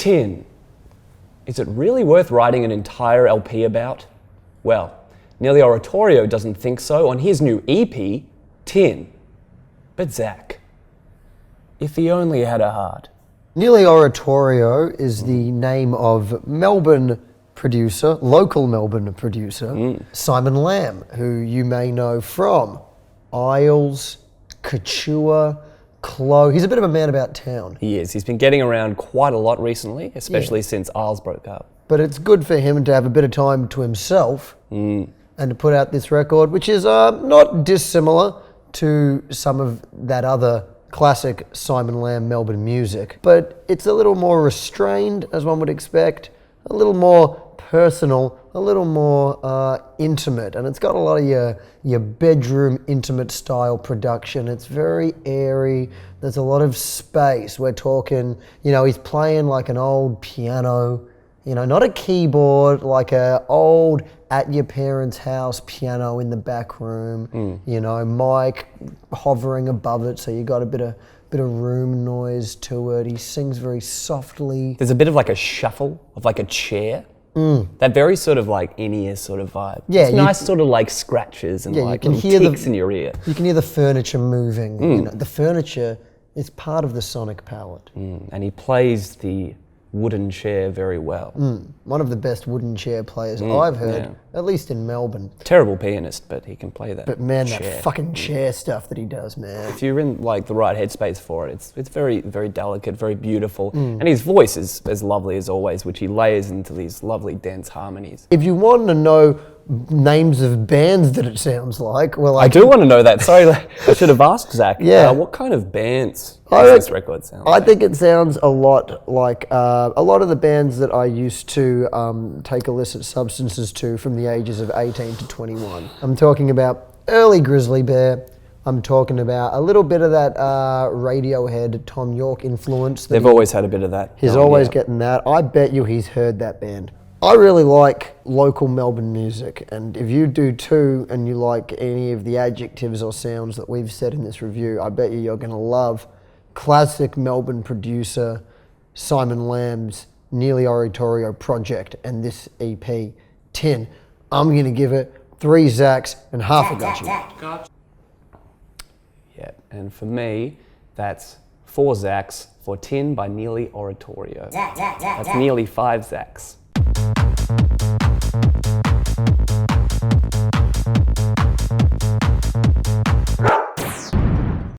Tin. Is it really worth writing an entire LP about? Well, Nearly Oratorio doesn't think so on his new EP, Tin. But Zac, if he only had a heart. Nearly Oratorio is the name of Melbourne producer, local Melbourne producer, Simon Lamb, who you may know from Isles, Couture, Chloe. He's a bit of a man about town. He is. He's been getting around quite a lot recently, especially since Isles broke up. But it's good for him to have a bit of time to himself and to put out this record, which is not dissimilar to some of that other classic Simon Lamb Melbourne music. But it's a little more restrained, as one would expect, a little more personal, a little more intimate, and it's got a lot of your bedroom intimate style production. It's very airy. There's a lot of space. We're talking, he's playing like an old piano, not a keyboard, like a old at your parents' house piano in the back room. Mic hovering above it, so you got a bit of room noise to it. He sings very softly. There's a bit of like a shuffle of like a chair. That very sort of like in-ear sort of vibe. Yeah, it's nice sort of like scratches and like little ticks in your ear. You can hear the furniture moving. The furniture is part of the sonic palette. And he plays the wooden chair very well. One of the best wooden chair players I've heard, at least in Melbourne. Terrible pianist, but he can play that. But man, chair. that fucking chair stuff that he does, man. If you're in like the right headspace for it, it's very, very delicate, very beautiful. And his voice is as lovely as always, which he layers into these lovely dense harmonies. If you want to know names of bands that it sounds like, well, I do want to know that. Sorry, I should have asked Zac. Yeah. What kind of bands does this record sound like? I think it sounds a lot like a lot of the bands that I used to take illicit substances to from the ages of 18 to 21. I'm talking about early Grizzly Bear. I'm talking about a little bit of that Radiohead, Tom York influence. They've always had a bit of that. He's always getting that. I bet you he's heard that band. I really like local Melbourne music, and if you do too, and you like any of the adjectives or sounds that we've said in this review, I bet you're going to love classic Melbourne producer Simon Lamb's Nearly Oratorio project and this EP, Tin. I'm going to give it 3 Zacs and half a Gotchy. Yeah, and for me, that's 4 Zacs for Tin by Nearly Oratorio. That's nearly 5 Zacs.